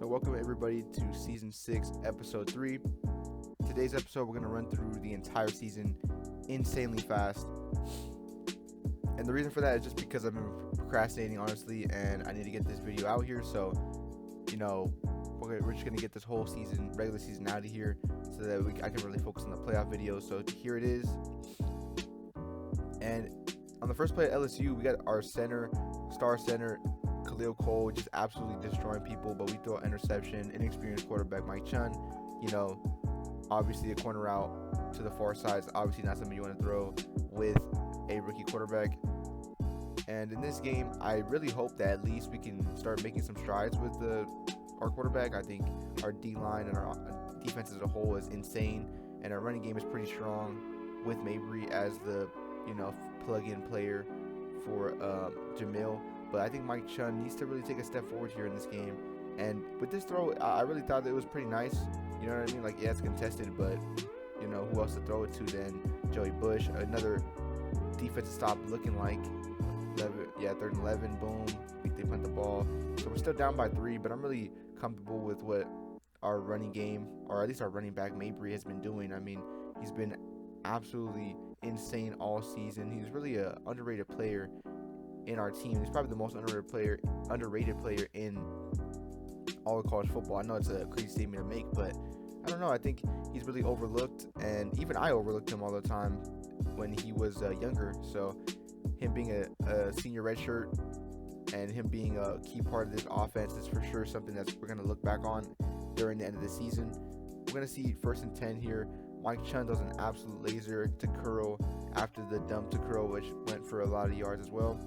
So welcome everybody to season 6, episode 3. Today's episode, we're going to run through the entire season insanely fast. And the reason for that is just because I've been procrastinating, honestly, and I need to get this video out here. So, we're just going to get this whole season, regular season, out of here so that I can really focus on the playoff videos. So here it is. And on the first play at LSU, we got our star center, Khalil Cole, just absolutely destroying people, but we throw an interception. Inexperienced quarterback Mike Chun, obviously a corner route to the far side is obviously not something you want to throw with a rookie quarterback. And in this game, I really hope that at least we can start making some strides with our quarterback. I think our D-line and our defense as a whole is insane, and our running game is pretty strong with Mabry as the plug-in player for Jamil. But I think Mike Chun needs to really take a step forward here in this game. And with this throw, I really thought that it was pretty nice. You know what I mean? Like, yeah, it's contested, but, who else to throw it to than Joey Bush? Another defensive stop looking like 3rd and 11, boom. They punt the ball. So we're still down by 3, but I'm really comfortable with what our running game, or at least our running back Mabry, has been doing. I mean, he's been absolutely insane all season. He's really an underrated player in our team. He's probably the most underrated player in all of college football. I know it's a crazy statement to make, but I don't know. I think he's really overlooked, and even I overlooked him all the time when he was younger. So him being a senior redshirt and him being a key part of this offense is for sure something that we're going to look back on during the end of the season. We're going to see 1st and 10 here. Mike Chun does an absolute laser to Curl after the dump to Curl, which went for a lot of yards as well.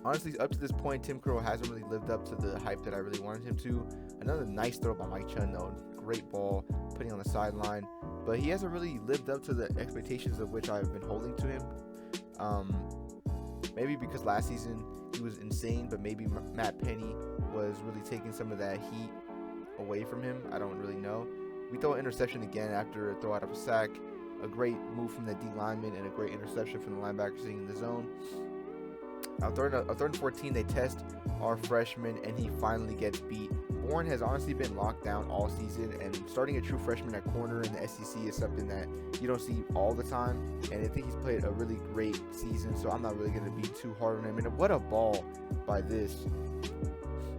Honestly, up to this point, Tim Curl hasn't really lived up to the hype that I really wanted him to. Another nice throw by Mike Chun, though. Great ball, putting on the sideline. But he hasn't really lived up to the expectations of which I've been holding to him. Maybe because last season he was insane, but maybe Matt Penny was really taking some of that heat away from him. I don't really know. We throw an interception again after a throw out of a sack. A great move from the D lineman and a great interception from the linebacker sitting in the zone. Now, 3rd and 14, they test our freshman, and he finally gets beat. Bourne has honestly been locked down all season, and starting a true freshman at corner in the SEC is something that you don't see all the time. And I think he's played a really great season, so I'm not really going to be too hard on him. And what a ball by this.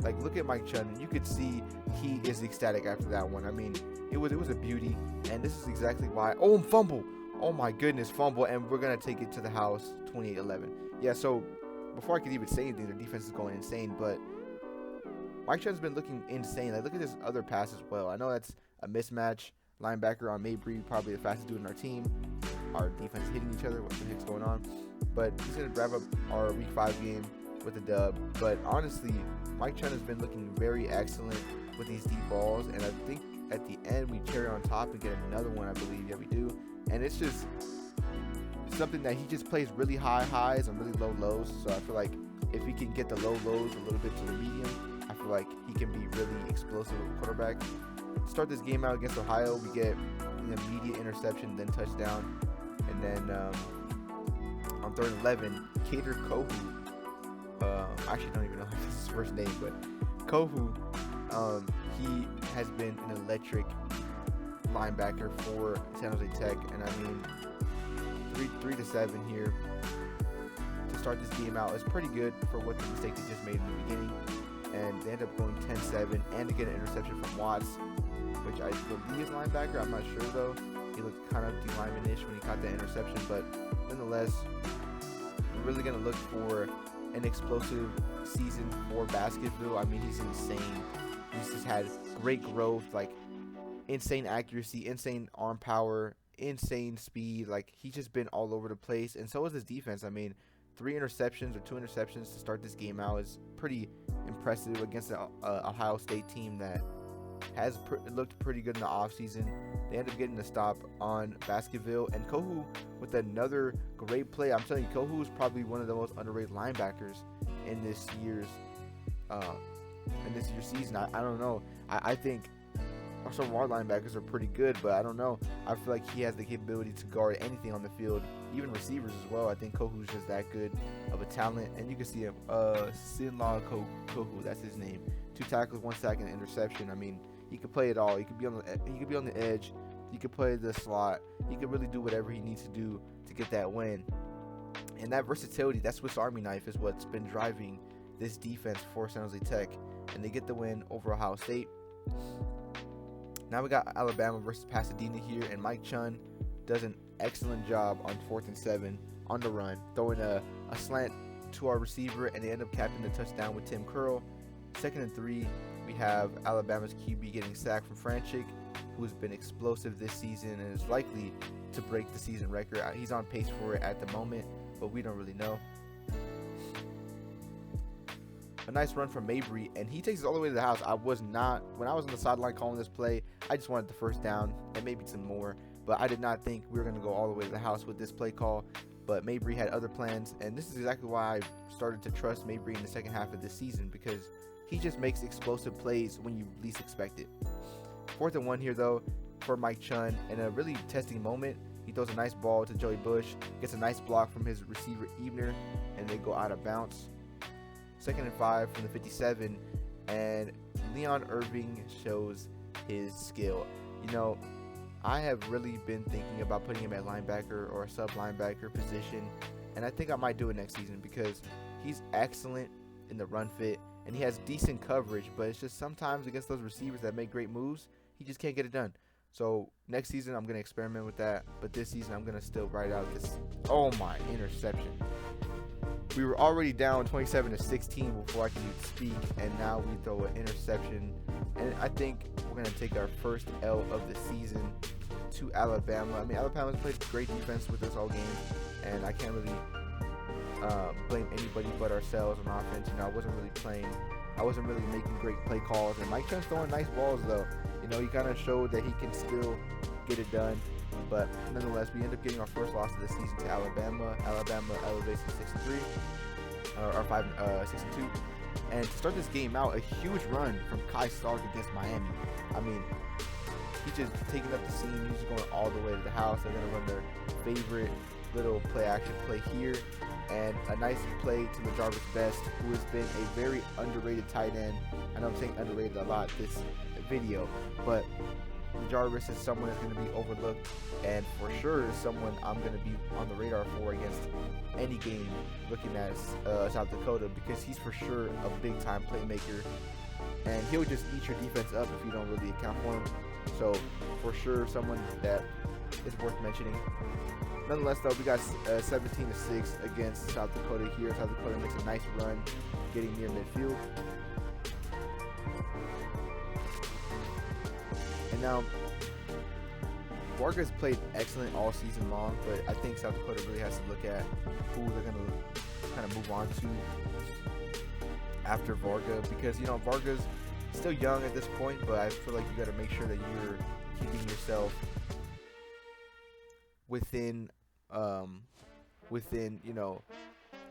Like, look at Mike Chun, and you could see he is ecstatic after that one. I mean, it was a beauty, and this is exactly why. Oh, fumble! Oh my goodness, fumble, and we're going to take it to the house, 28-11. Yeah, so before I could even say anything, their defense is going insane, but Mike Chun's been looking insane. Like, look at this other pass as well. I know that's a mismatch. Linebacker on Mabry, probably the fastest dude in our team. Our defense is hitting each other. What the heck's going on? But he's going to wrap up our Week 5 game with a dub. But honestly, Mike Chun has been looking very excellent with these deep balls, and I think at the end we cherry on top and get another one, I believe. Yeah, we do. And it's just something that he just plays really high highs and really low lows. So I feel like if he can get the low lows a little bit to the medium, I feel like he can be really explosive quarterback. To start this game out against Ohio, we get an immediate interception, then touchdown. And then on 3rd and 11, Cater Kohu, I actually don't even know if this is his first name, but Kohu, he has been an electric linebacker for San Jose Tech. And I mean, 3-7 here to start this game out is pretty good for what the mistake they just made in the beginning. And they end up going 10-7 and to get an interception from Watts, which I believe is linebacker. I'm not sure though. He looked kind of D-lineman-ish when he caught that interception, but nonetheless, we're really going to look for an explosive season for Basketville. I mean, he's insane. He's just had great growth, like insane accuracy, insane arm power, insane speed. Like, he's just been all over the place, and so is his defense. I mean, 2 interceptions to start this game out is pretty impressive against the Ohio State team that has looked pretty good in the offseason. They end up getting a stop on Basketville, and Kohu with another great play. I'm telling you, Kohu is probably one of the most underrated linebackers in this year's season. I don't know. I think some of our linebackers are pretty good, but I don't know. I feel like he has the capability to guard anything on the field, even receivers as well. I think Kohu's just that good of a talent, and you can see him. Sinlaw Kuhu, that's his name. 2 tackles, 1 sack, and an interception. I mean, he could play it all. He could be on the edge. He could play the slot. He could really do whatever he needs to do to get that win. And that versatility, that Swiss Army knife, is what's been driving this defense for San Jose Tech. And they get the win over Ohio State. Now we got Alabama versus Pasadena here, and Mike Chun does an excellent job on 4th and 7 on the run, throwing a slant to our receiver, and they end up capping the touchdown with Tim Curl. 2nd and 3, we have Alabama's QB getting sacked from Franchik, who has been explosive this season and is likely to break the season record. He's on pace for it at the moment, but we don't really know. A nice run from Mabry, and he takes us all the way to the house. When I was on the sideline calling this play, I just wanted the first down and maybe some more, but I did not think we were going to go all the way to the house with this play call. But Mabry had other plans, and this is exactly why I started to trust Mabry in the second half of this season, because he just makes explosive plays when you least expect it. 4th and 1 here, though, for Mike Chun. In a really testing moment, he throws a nice ball to Joey Bush, gets a nice block from his receiver Ebner, and they go out of bounds. 2nd and 5 from the 57, and Leon Irving shows his skill. You know, I have really been thinking about putting him at linebacker or a sub-linebacker position, and I think I might do it next season because he's excellent in the run fit, and he has decent coverage, but it's just sometimes against those receivers that make great moves, he just can't get it done. So next season, I'm going to experiment with that, but this season, I'm going to still ride out this. Oh my, interception. We were already down 27-16 before I could even speak, and now we throw an interception. And I think we're going to take our first L of the season to Alabama. I mean, Alabama's played great defense with us all game, and I can't really blame anybody but ourselves on offense. You know, I wasn't really making great play calls, and Mike Chun's throwing nice balls, though. You know, he kind of showed that he can still get it done. But nonetheless, we end up getting our first loss of the season to Alabama. Alabama elevates to 6-3, or 6-2. And to start this game out, a huge run from Kai Stark against Miami. I mean, he's just taking up the scene. He's going all the way to the house. They're going to run their favorite little play-action play here. And a nice play to the Jarvis Best, who has been a very underrated tight end. I know I'm saying underrated a lot this video, but Jarvis is someone that's going to be overlooked, and for sure is someone I'm going to be on the radar for against any game looking at South Dakota, because he's for sure a big-time playmaker, and he'll just eat your defense up if you don't really account for him. So for sure, someone that is worth mentioning. Nonetheless, though, we got 17-6 against South Dakota here. South Dakota makes a nice run, getting near midfield. And now, Varga's played excellent all season long, but I think South Dakota really has to look at who they're going to kind of move on to after Varga, because, you know, Varga's still young at this point, but I feel like you got to make sure that you're keeping yourself within, you know,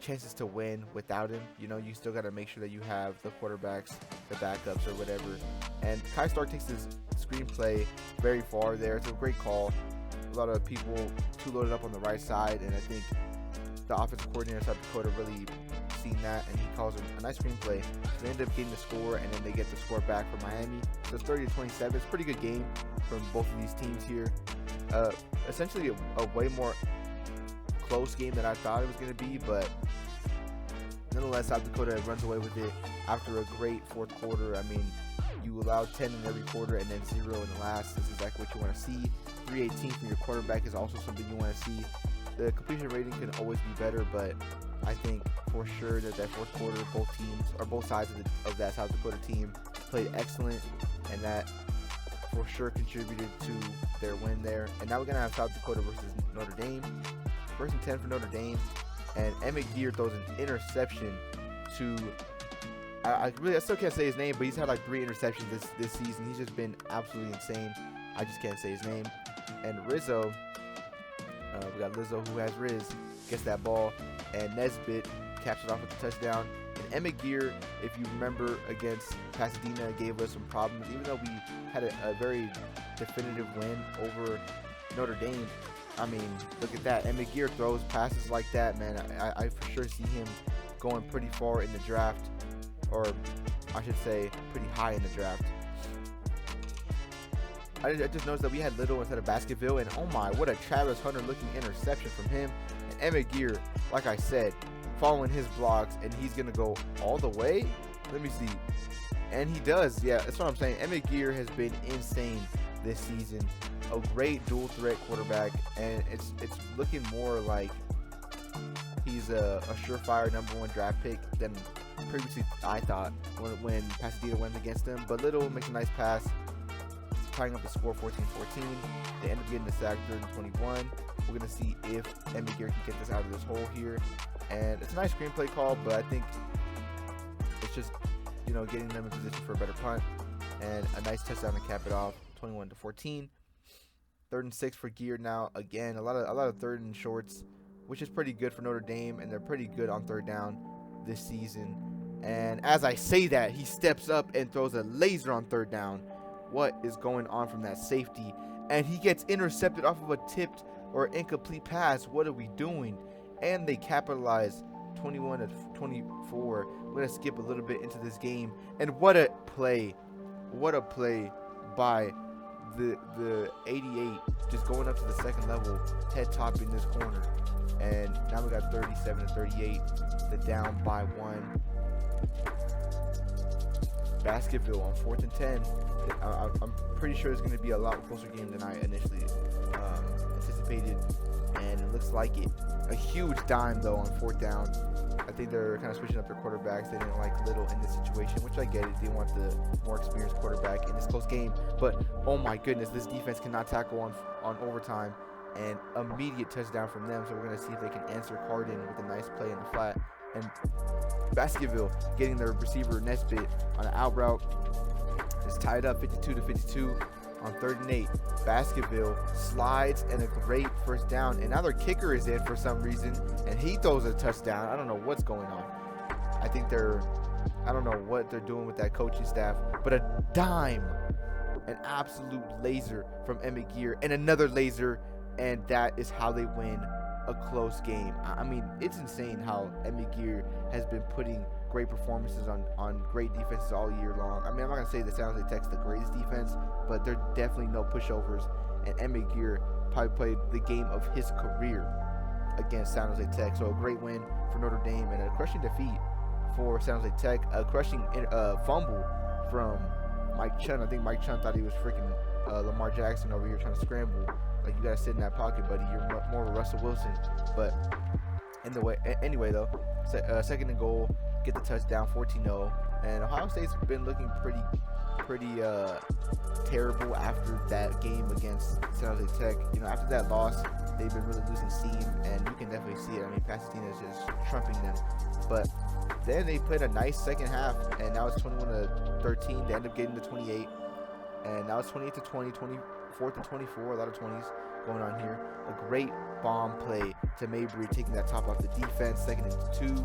chances to win without him. You know, you still got to make sure that you have the quarterbacks, the backups, or whatever. And Kai Stark takes this screenplay very far there. It's a great call. A lot of people too loaded up on the right side, and I think the offensive coordinator of South Dakota really seen that, and he calls it a nice screenplay. So they end up getting the score, and then they get the score back from Miami. So it's 30-27. It's a pretty good game from both of these teams here. Essentially a way more close game than I thought it was going to be, but nonetheless, South Dakota runs away with it after a great fourth quarter. I mean, you allowed 10 in every quarter and then 0 in the last. This is exactly what you want to see. 318 from your quarterback is also something you want to see. The completion rating can always be better, but I think for sure that fourth quarter, both teams, or both sides of that South Dakota team played excellent, and that for sure contributed to their win there. And now we're going to have South Dakota versus Notre Dame. 1st and 10 for Notre Dame, and Emmett Gear throws an interception to, I still can't say his name, but he's had like 3 interceptions this season. He's just been absolutely insane. I just can't say his name. And Rizzo, we got Lizzo who has Riz, gets that ball, and Nesbitt caps it off with a touchdown. And Emmett Gear, if you remember, against Pasadena, gave us some problems. Even though we had a very definitive win over Notre Dame, I mean, look at that. Emmett Gear throws passes like that, man. I for sure see him going pretty far in the draft, or I should say pretty high in the draft. I just noticed that we had Little instead of Baskerville, and oh my, what a Travis Hunter looking interception from him. And Emmett Gear, like I said, following his blocks, and he's going to go all the way. Let me see. And he does. Yeah, that's what I'm saying. Emmett Gear has been insane this season. A great dual threat quarterback, and it's looking more like he's a surefire #1 draft pick than previously I thought when Pasadena went against him. But Little makes a nice pass, tying up the score 14-14. They end up getting the sack 3rd and 21. We're going to see if Emmett Gear can get this out of this hole here. And it's a nice screenplay call, but I think it's just, you know, getting them in position for a better punt. And a nice touchdown to cap it off, 21-14. 3rd and 6 for Gear now. Again, a lot of 3rd and shorts, which is pretty good for Notre Dame, and they're pretty good on 3rd down this season. And as I say that, he steps up and throws a laser on 3rd down. What is going on from that safety? And he gets intercepted off of a tipped or incomplete pass. What are we doing? And they capitalize 21-24. We're going to skip a little bit into this game. And what a play. What a play by the 88, just going up to the second level, head topping this corner. And now we got 37-38, the down by 1. Baskerville on 4th and 10. I'm pretty sure it's going to be a lot closer game than I initially anticipated, and it looks like it. A huge dime though on 4th down. I think they're kind of switching up their quarterbacks. They didn't like Little in this situation, which I get it. They want the more experienced quarterback in this close game. But oh my goodness, this defense cannot tackle on overtime, and immediate touchdown from them. So we're going to see if they can answer Cardin with a nice play in the flat. And Baskerville getting their receiver Nesbitt on an out route. It's tied up 52-52 on 3rd and 8. Baskerville slides and a great 1st down. And now their kicker is in for some reason, and he throws a touchdown. I don't know what's going on. I don't know what they're doing with that coaching staff, but a dime, an absolute laser from Emmett Gear, and another laser, and that is how they win a close game. I mean, it's insane how Emmett Gear has been putting great performances on great defenses all year long. I mean, I'm not going to say the San Jose Tech's the greatest defense, but they're definitely no pushovers, and Emmett Gear probably played the game of his career against San Jose Tech. So a great win for Notre Dame and a crushing defeat for San Jose Tech. A crushing fumble from Mike Chun. I think Mike Chun thought he was freaking Lamar Jackson over here trying to scramble. Like, you gotta sit in that pocket, buddy. You're more of a Russell Wilson. But anyway, though, 2nd and goal, get the touchdown, 14-0. And Ohio State's been looking pretty terrible after that game against San Jose Tech. You know, after that loss, they've been really losing steam, and you can definitely see it. I mean, Pasadena is just trumping them. But then they played a nice second half, and now it's 21-13. They end up getting the 28, and now it's 28-20, 24-24. A lot of 20s going on here. A great bomb play to Mabry, taking that top off the defense. 2nd and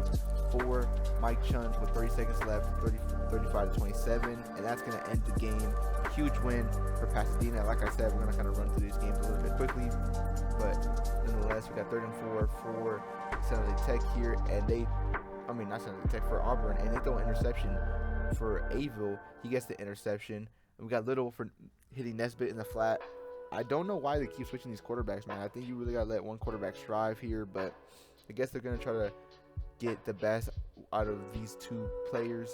2 for Mike Chun with 30 seconds left, 35-27, and that's going to end the game. Huge win for Pasadena. Like I said, we're going to kind of run through these games a little bit quickly, but nonetheless, we got 3rd and 4 for San Jose Tech here, and not San Jose Tech, for Auburn, and they throw an interception for Avil. He gets the interception. And we got Little for hitting Nesbitt in the flat. I don't know why they keep switching these quarterbacks, man. I think you really got to let one quarterback strive here, but I guess they're going to try to get the best out of these two players.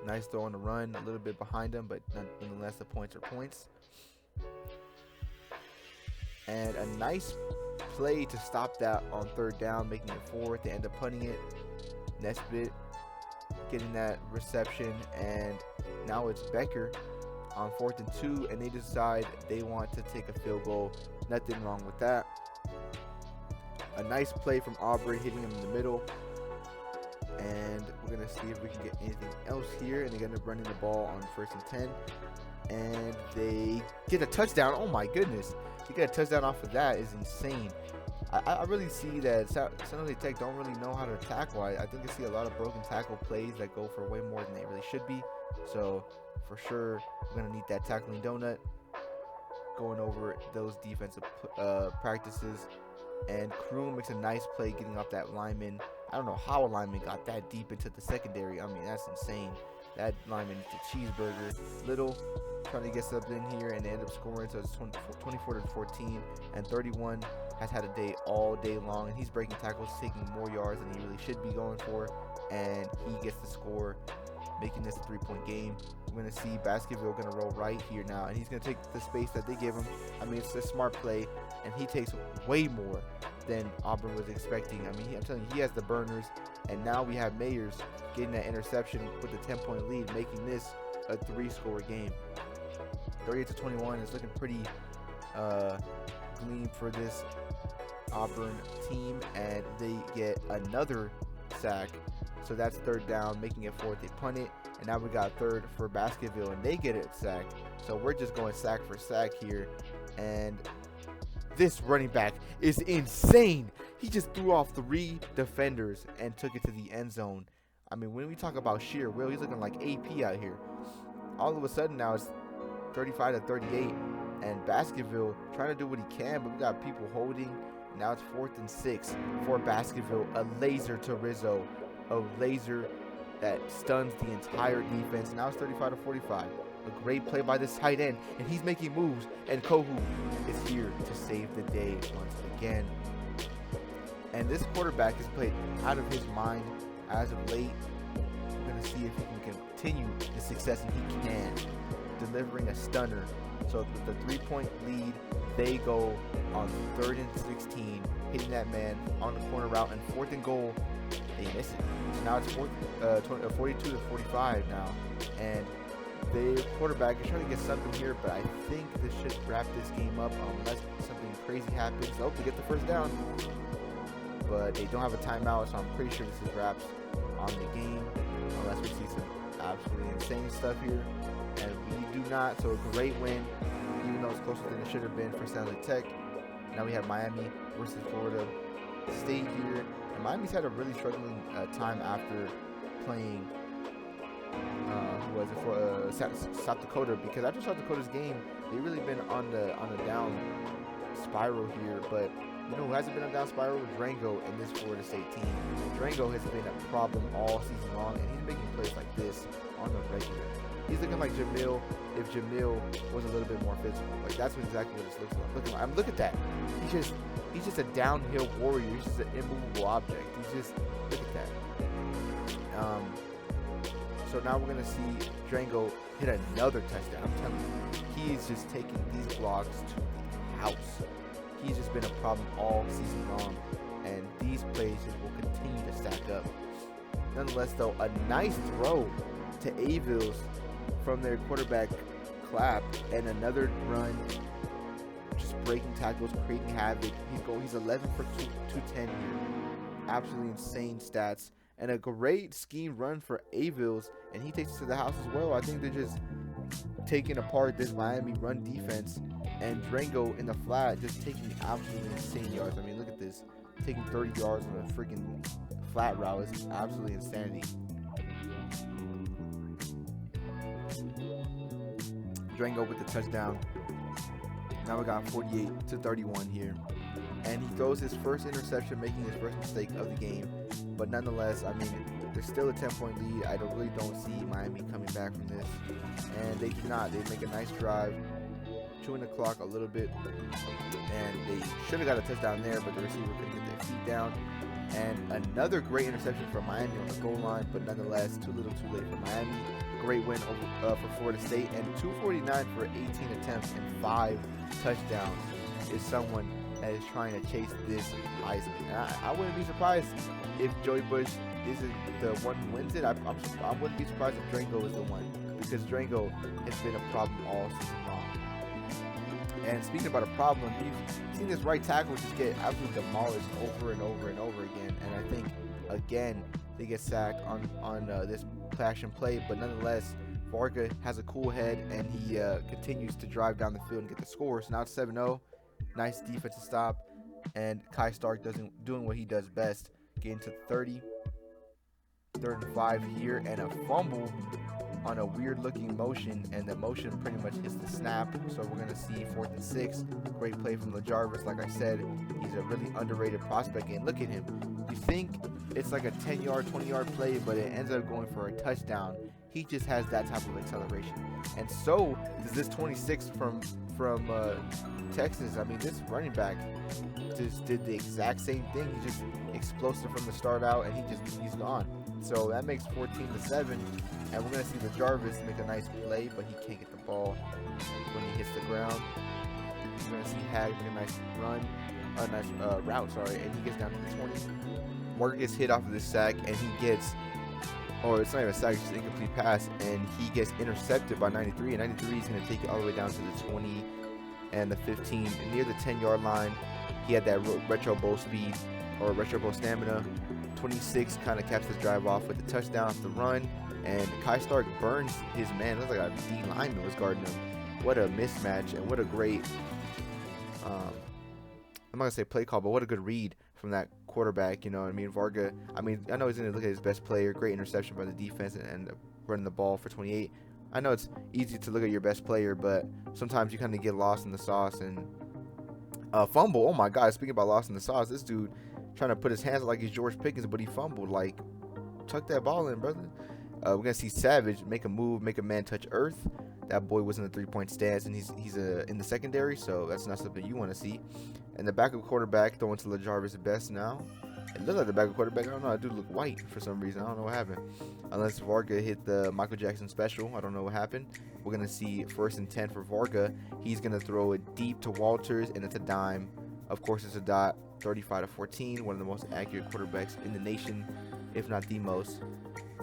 Nice throw on the run, a little bit behind them, but nonetheless, the points are points. And a nice play to stop that on 3rd down, making it 4th. They end up punting it. Nesbitt getting that reception, and now it's Becker on 4th and 2, and they decide they want to take a field goal. Nothing wrong with that. A nice play from Aubrey, hitting him in the middle, and we're gonna see if we can get anything else here. And they're gonna run in the ball on 1st and 10, and they get a touchdown. Oh my goodness, to get a touchdown off of that is insane. I really see that San Jose Tech don't really know how to tackle. I think I see a lot of broken tackle plays that go for way more than they really should be. So for sure, we're gonna need that tackling donut going over those defensive practices. And Kroon makes a nice play getting off that lineman. I don't know how a lineman got that deep into the secondary. I mean, that's insane. That lineman is a cheeseburger. Little trying to get something here, and they end up scoring. So it's 24 to 14, and 31 has had a day all day long, and he's breaking tackles, taking more yards than he really should be going for, and he gets the score, making this a 3-point game. We're going to see Baskerville going to roll right here now, and he's going to take the space that they give him. I mean, it's a smart play, and he takes way more than Auburn was expecting. I mean, I'm telling you, he has the burners, and now we have Mayers getting that interception with a 10-point lead, making this a 3-score game. 38 to 21 is looking pretty clean for this Auburn team, and they get another sack. So that's 3rd down, making it 4th. They punt it, and now we got 3rd for Baskerville, and they get it sacked. So we're just going sack for sack here, and this running back is insane. He just threw off 3 defenders and took it to the end zone. I mean, when we talk about sheer will, he's looking like AP out here. All of a sudden now it's 35 to 38, and Baskerville trying to do what he can, but we got people holding. Now it's 4th and 6 for Baskerville. A laser to Rizzo, a laser that stuns the entire defense. Now it's 35 to 45. A great play by this tight end, and he's making moves, and Kohu is here to save the day once again. And this quarterback has played out of his mind as of late. We're going to see if he can continue the success, and he can, delivering a stunner. So with the 3-point lead, they go on 3rd and 16, hitting that man on the corner route, and 4th and goal, they miss it. So now it's 42 to 45 now, and the quarterback is trying to get something here, but I think this should wrap this game up unless something crazy happens. Oh, they get the 1st down, but they don't have a timeout, so I'm pretty sure this is wraps on the game, unless we see some absolutely insane stuff here, and we do not. So a great win, even though it's closer than it should have been for San Jose Tech. Now we have Miami versus Florida State here, and Miami's had a really struggling time after playing South Dakota, because after South Dakota's game, they've really been on the down spiral here. But you know who hasn't been on down spiral? Drango and this Florida State team. Drango has been a problem all season long, and he's making plays like this on the regular. He's looking like Jamil if Jamil was a little bit more physical. Like, that's exactly what it looks like. Look at that. He's just a downhill warrior. He's just an immovable object. Look at that. So now we're gonna see Drango hit another touchdown. I'm telling you, he's just taking these blocks to the house. He's just been a problem all season long, and these plays just will continue to stack up. Nonetheless, though, a nice throw to Avils from their quarterback Clapp, and another run, just breaking tackles, creating havoc. He's 11 for 210 here. Absolutely insane stats, and a great scheme run for Avils, and he takes it to the house as well. I think they're just taking apart this Miami run defense, and Drango in the flat just taking absolutely insane yards. I mean, look at this, taking 30 yards on a freaking flat route is absolutely insanity. Drango with the touchdown. Now we got 48 to 31 here, and he throws his first interception, making his first mistake of the game. But nonetheless, I mean, there's still a 10-point lead. I really don't see Miami coming back from this, and they do not. They make a nice drive, chewing the clock a little bit, and they should have got a touchdown there, but the receiver couldn't get their feet down. And another great interception from Miami on the goal line, but nonetheless, too little too late for Miami. Great win over for Florida State, and 249 for 18 attempts and 5 touchdowns is someone that is trying to chase this Heisman. And I wouldn't be surprised if Joey Bush isn't the one who wins it. I wouldn't be surprised if Drango is the one, because Drango has been a problem all season long. And speaking about a problem, you've seen this right tackle just get absolutely demolished over and over and over again. And I think, again, they get sacked on this action play. But nonetheless, Varga has a cool head, and he continues to drive down the field and get the score. So now it's 7-0. Nice defensive stop. And Kai Stark doing what he does best, getting to 30. 3rd and 5 here, and a fumble on a weird looking motion, and the motion pretty much hits the snap. So we're gonna see 4th and 6. Great play from LaJarvis. Like I said, he's a really underrated prospect, and look at him. You think it's like a 10-yard, 20-yard play, but it ends up going for a touchdown. He just has that type of acceleration, and so does this 26 from Texas. I mean, this running back just did the exact same thing. He's just explosive from the start out, and he's gone. So that makes 14-7, and we're gonna see LaJarvis make a nice play, but he can't get the ball when he hits the ground. We're gonna see Hag make a nice run, a nice route, sorry, and he gets down to the 20. Morgan gets hit off of this sack, and he gets, or it's not even a sack, it's just an incomplete pass, and he gets intercepted by 93, and 93 is gonna take it all the way down to the 20 and the 15, and near the 10-yard line. He had that retro bow speed, or retro bow stamina. 26 kind of caps the drive off with the touchdown off the run, and Kai Stark burns his man. It looks like a D lineman was guarding him. What a mismatch, and what a great, I'm not gonna say play call, but what a good read from that quarterback. You know what I mean? Varga, I know he's gonna look at his best player. Great interception by the defense, and running the ball for 28. I know it's easy to look at your best player, but sometimes you kind of get lost in the sauce. And fumble. Oh my God! Speaking about lost in the sauce, this dude trying to put his hands like he's George Pickens, but he fumbled. Like, tuck that ball in, brother. We're gonna see Savage make a move, make a man touch earth. That boy was in the 3-point stance, and he's in the secondary, so that's not something you want to see. And the backup quarterback throwing to LaJarvis best now. It looked like the backup quarterback. I don't know. That dude looked white for some reason. I don't know what happened. Unless Varga hit the Michael Jackson special. I don't know what happened. We're going to see 1st and 10 for Varga. He's going to throw it deep to Walters, and it's a dime. Of course, it's a dot. 35-14. One of the most accurate quarterbacks in the nation, if not the most.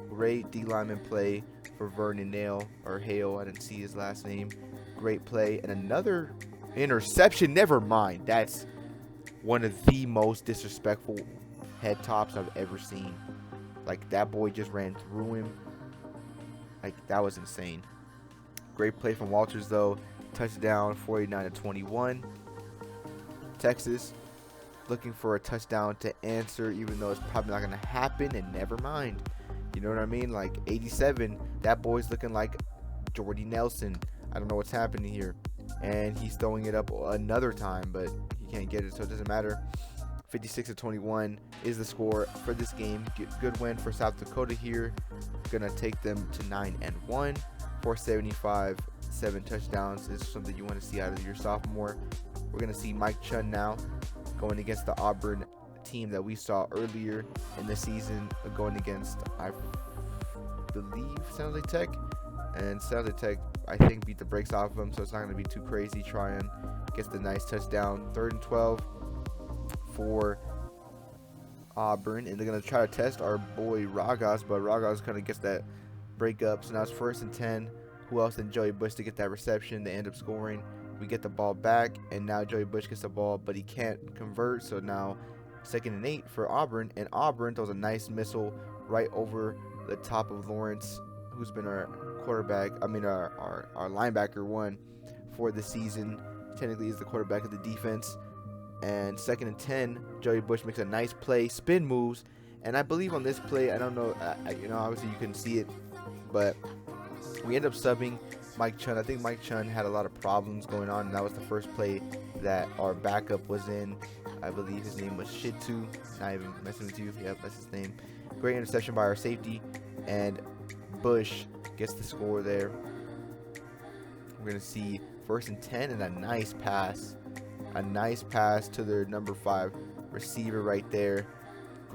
Great D lineman play for Vernon Hale. I didn't see his last name. Great play. And another interception. Never mind. That's one of the most disrespectful head tops I've ever seen. Like, that boy just ran through him. Like, that was insane. Great play from Walters, though. Touchdown, 49-21. Texas looking for a touchdown to answer, even though it's probably not going to happen, and never mind. You know what I mean? Like, 87, that boy's looking like Jordy Nelson. I don't know what's happening here. And he's throwing it up another time, but he can't get it, so it doesn't matter. 56-21 is the score for this game. Good win for South Dakota here. Gonna take them to 9-1. 475, 7 touchdowns. This is something you want to see out of your sophomore. We're gonna see Mike Chun now going against the Auburn team that we saw earlier in the season, going against, I believe, San Jose Tech. And San Jose Tech, I think, beat the brakes off of him, so it's not going to be too crazy. Tryon gets the nice touchdown. 3rd and 12 for Auburn, and they're going to try to test our boy Ragas, but Ragas kind of gets that break up. So now it's 1st and 10. Who else than Joey Bush to get that reception? They end up scoring. We get the ball back, and now Joey Bush gets the ball, but he can't convert. So now 2nd and 8 for Auburn, and Auburn throws a nice missile right over the top of Lawrence, who's been our quarterback, our linebacker one for the season. Technically is the quarterback of the defense. And 2nd and 10, Joey Bush makes a nice play, spin moves, and I believe on this play, I don't know, obviously you couldn't see it, but we end up subbing Mike Chun. I think Mike Chun had a lot of problems going on, and that was the first play that our backup was in. I believe his name was Shitu. Not even messing with you. Yep, that's his name. Great interception by our safety, and Bush gets the score there. We're going to see 1st and 10 and a nice pass. A nice pass to their number 5 receiver right there.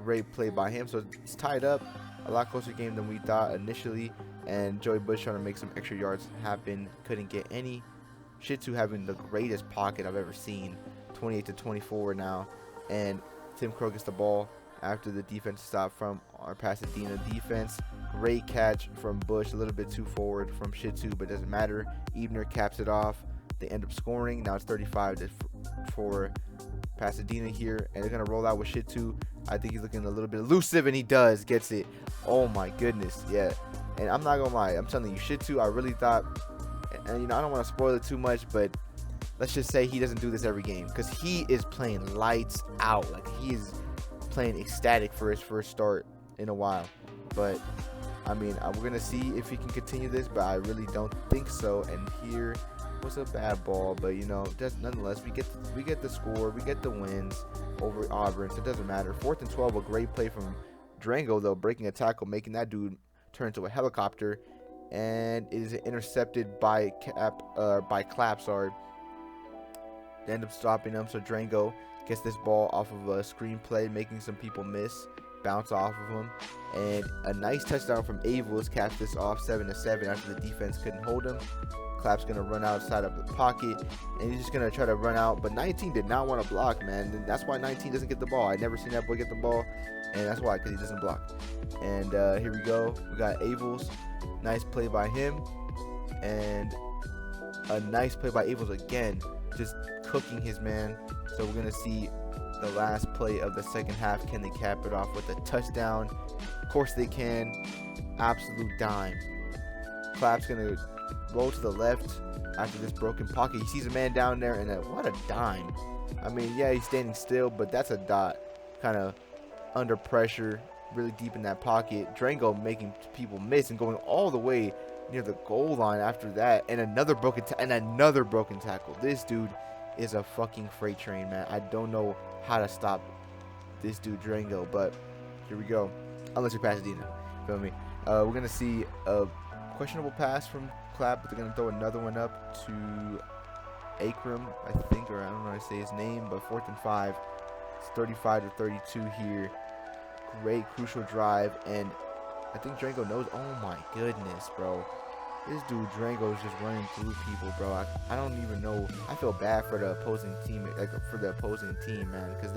Great play by him. So it's tied up. A lot closer game than we thought initially. And Joey Bush trying to make some extra yards happen. Couldn't get any. Shitu having the greatest pocket I've ever seen. 28-24 now. And Tim Crow gets the ball after the defense stop from our Pasadena defense. Great catch from Bush, a little bit too forward from Shitu, but doesn't matter. Ebner caps it off. They end up scoring. Now it's 35 for Pasadena here, and they're gonna roll out with Shitu. I think he's looking a little bit elusive, and he gets it. Oh my goodness, yeah. And I'm not gonna lie, I'm telling you, Shitu, I really thought, and I don't want to spoil it too much, but let's just say he doesn't do this every game, because he is playing lights out. Like, he is playing ecstatic for his first start in a while. But I mean, we're going to see if he can continue this, but I really don't think so. And here was a bad ball, but you know, just nonetheless, we get the score, we get the wins over Auburn, so it doesn't matter. 4th and 12, a great play from Drango, though, breaking a tackle, making that dude turn into a helicopter, and it is intercepted by Clapp, sorry. They end up stopping him, so Drango gets this ball off of a screen play, making some people miss, bounce off of him, and a nice touchdown from Avils caps this off 7-7 after the defense couldn't hold him. Clapp's gonna run outside of the pocket, and he's just gonna try to run out, but 19 did not want to block, man. And that's why 19 doesn't get the ball. I never seen that boy get the ball, and that's why, because he doesn't block. And here we go. We got Avils. Nice play by him, and a nice play by Avils again, just cooking his man. So we're gonna see the last play of the second half. Can they cap it off with a touchdown? Of course they can. Absolute dime. Clapp's gonna roll to the left after this broken pocket. He sees a man down there, and what a dime. I mean, yeah, he's standing still, but that's a dot, kind of under pressure, really deep in that pocket. Drango making people miss and going all the way near the goal line after that, and another broken tackle. This dude is a fucking freight train, man. I don't know how to stop this dude Drango, but here we go. Unless you're Pasadena, feel me? We're gonna see a questionable pass from Clapp, but they're gonna throw another one up to Akram, I think, or I don't know how to say his name, but 4th and 5. It's 35-32 here. Great crucial drive, and I think Drango knows. Oh my goodness, bro. This dude Drango is just running through people, bro. I don't even know. I feel bad for the opposing team, man, because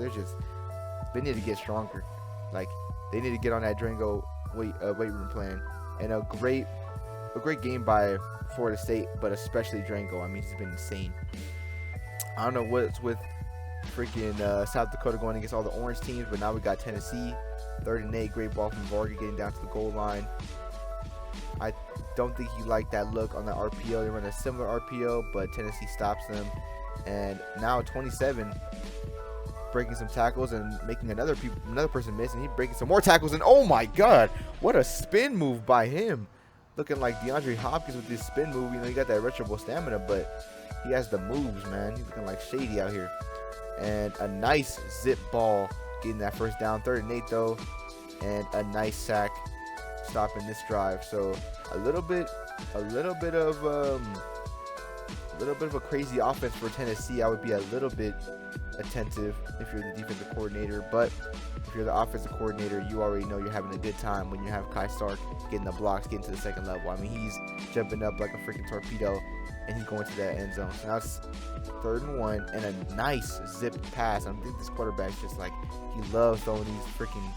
they need to get stronger. Like, they need to get on that Drango weight room plan. And a great game by Florida State, but especially Drango. I mean, he's been insane. I don't know what's with freaking South Dakota going against all the orange teams, but now we got Tennessee. 3rd and 8, great ball from Varga getting down to the goal line. I don't think he liked that look on the RPO. They run a similar RPO, but Tennessee stops them. And now 27, breaking some tackles and making another person miss, and he breaking some more tackles. And oh my God, what a spin move by him! Looking like DeAndre Hopkins with this spin move. You know, he got that retributive stamina, but he has the moves, man. He's looking like Shady out here. And a nice zip ball getting that first down. 3rd and 8 though, and a nice sack stopping this drive. So a little bit of a crazy offense for Tennessee. I would be a little bit attentive if you're the defensive coordinator, but if you're the offensive coordinator, you already know you're having a good time when you have Kai Stark getting the blocks, getting to the second level. I mean, he's jumping up like a freaking torpedo, and he's going to that end zone. So now it's 3rd and 1, and a nice zip pass. I think this quarterback's just like, he loves throwing these freaking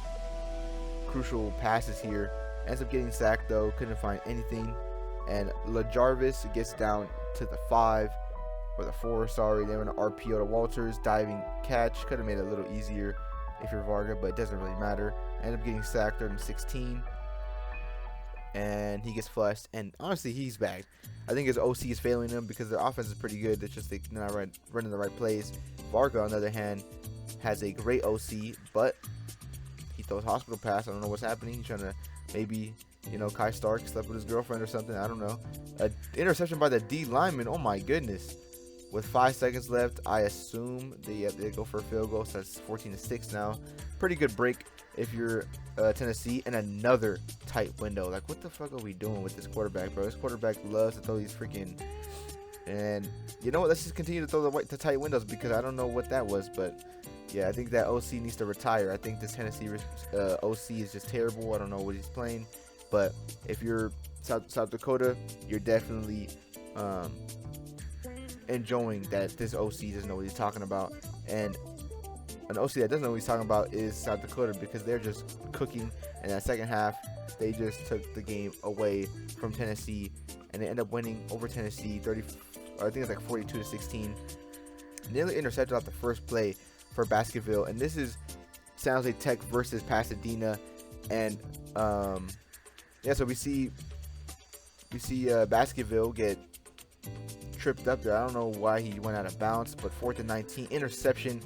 crucial passes here. Ends up getting sacked though, couldn't find anything. And LaJarvis gets down to the 5, or the 4, sorry. They were an RPO to Walters, diving catch. Could have made it a little easier if you're Varga, but it doesn't really matter. End up getting sacked 3rd and 16. And he gets flushed, and honestly, he's back. I think his OC is failing him because their offense is pretty good. It's just they're not running the right plays. Varga, on the other hand, has a great OC, but he throws hospital pass. I don't know what's happening. He's trying to maybe, you know, Kai Stark slept with his girlfriend or something. I don't know. An interception by the D lineman. Oh my goodness. With 5 seconds left, I assume they go for a field goal. So that's 14-6 now. Pretty good break if you're Tennessee, and another tight window. Like, what the fuck are we doing with this quarterback, bro? This quarterback loves to throw these freaking. And you know what? Let's just continue to throw the tight windows, because I don't know what that was, but yeah, I think that OC needs to retire. I think this Tennessee OC is just terrible. I don't know what he's playing, but if you're South Dakota, you're definitely enjoying that this OC doesn't know what he's talking about. And an OC that doesn't know what he's talking about is South Dakota, because they're just cooking. In that second half, they just took the game away from Tennessee, and they end up winning over Tennessee 30, or I think it's like 42-16. Nearly intercepted off the first play for Baskerville, and this is San Jose Tech versus Pasadena. And yeah, so we see Baskerville get tripped up there. I don't know why he went out of bounds, but 4th and 19, interception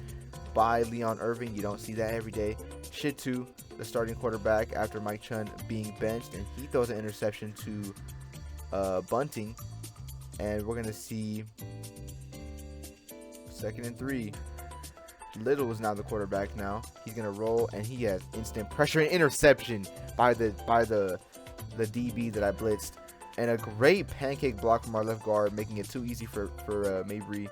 by Leon Irving. You don't see that every day. Shitu the starting quarterback after Mike Chun being benched, and he throws an interception to Bunting, and we're gonna see 2nd and 3. Little is now the quarterback now. He's gonna roll, and he has instant pressure and interception by the DB that I blitzed, and a great pancake block from our left guard, making it too easy for Mabry.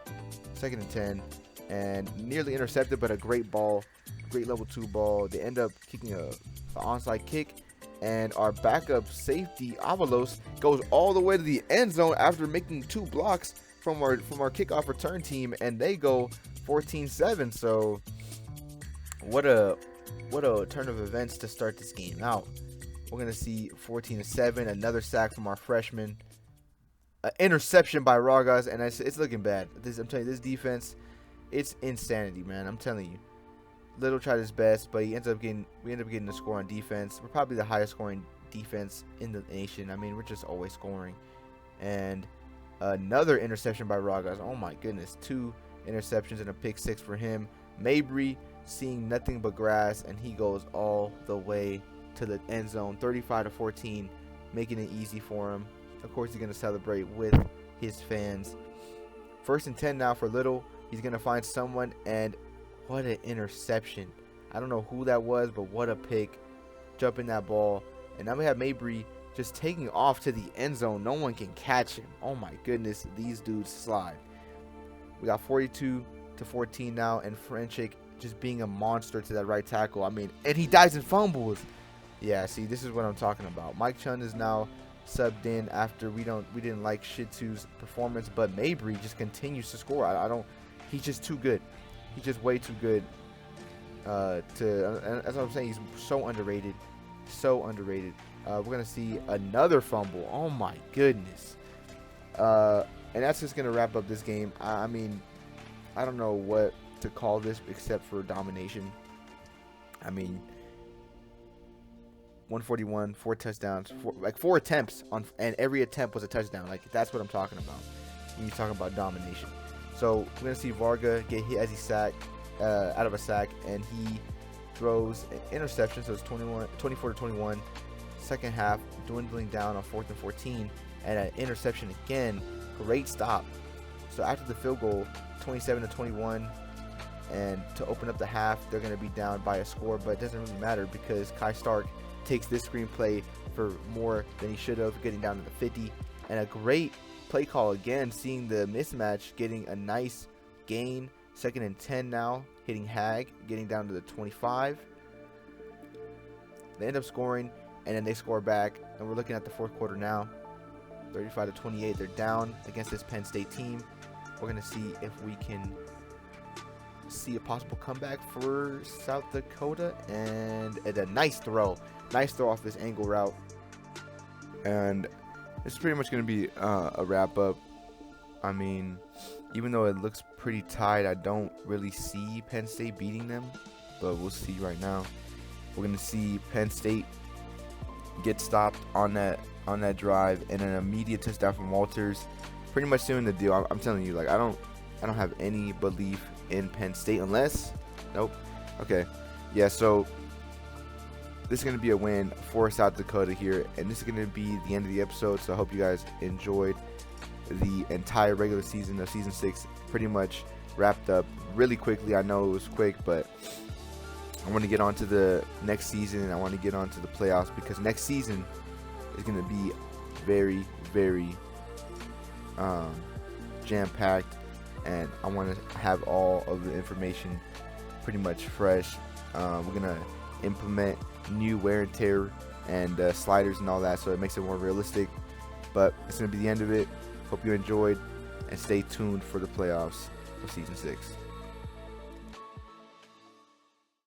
2nd and 10, and nearly intercepted, but a great ball, great level 2 ball. They end up kicking an onside kick, and our backup safety Avalos goes all the way to the end zone after making 2 blocks from our kickoff return team, and they go 14-7. So what a turn of events to start this game out. We're gonna see 14-7, another sack from our freshman, an interception by Ragas, and it's looking bad. I'm telling you, this defense, it's insanity, man. I'm telling you. Little tried his best, but we end up getting the score on defense. We're probably the highest scoring defense in the nation. I mean, we're just always scoring. And another interception by Ragas. Oh my goodness, 2 interceptions and a pick 6 for him. Mabry seeing nothing but grass, and he goes all the way to the end zone, 35-14, making it easy for him. Of course, he's going to celebrate with his fans. 1st and 10 now for Little. He's going to find someone, and what an interception. I don't know who that was, but what a pick. Jumping that ball. And now we have Mabry just taking off to the end zone. No one can catch him. Oh my goodness, these dudes slide. We got 42-14 now, and Frenchik just being a monster to that right tackle. I mean, and he dives and fumbles. Yeah, see, this is what I'm talking about. Mike Chun is now subbed in after we didn't like Shitsu's performance, but Mabry just continues to score. He's just too good. He's just way too good. That's what I'm saying. He's so underrated. So underrated. We're gonna see another fumble. Oh my goodness. And that's just gonna wrap up this game. I mean, I don't know what to call this except for domination. I mean, 141, 4 touchdowns, 4 attempts on, and every attempt was a touchdown. Like, that's what I'm talking about when you're talking about domination. So we're gonna see Varga get hit as he sacked out of a sack, and he throws an interception. So it's 24-21. Second half, dwindling down on 4th and 14, and an interception again. Great stop. So after the field goal, 27-21, and to open up the half, they're going to be down by a score, but it doesn't really matter because Kai Stark takes this screenplay for more than he should have, getting down to the 50, and a great play call again, seeing the mismatch, getting a nice gain. 2nd and 10 now, hitting Hag, getting down to the 25. They end up scoring, and then they score back, and we're looking at the 4th quarter now. 35-28, they're down against this Penn State team. We're going to see if we can see a possible comeback for South Dakota, and a nice throw off this angle route. And this is pretty much going to be a wrap up. I mean, even though it looks pretty tight, I don't really see Penn State beating them, but we'll see right now. We're going to see Penn State get stopped on that drive, and an immediate touchdown from Walters, pretty much doing the deal. I'm telling you, like, I don't have any belief in Penn State unless, nope. Okay, yeah. So this is gonna be a win for South Dakota here, and this is gonna be the end of the episode. So I hope you guys enjoyed the entire regular season of season 6. Pretty much wrapped up really quickly. I know it was quick, but I want to get on to the next season, and I want to get on to the playoffs, because next season is going to be very, very jam-packed, and I want to have all of the information pretty much fresh. We're going to implement new wear and tear and sliders and all that, so it makes it more realistic. But it's going to be the end of it. Hope you enjoyed, and stay tuned for the playoffs of season 6.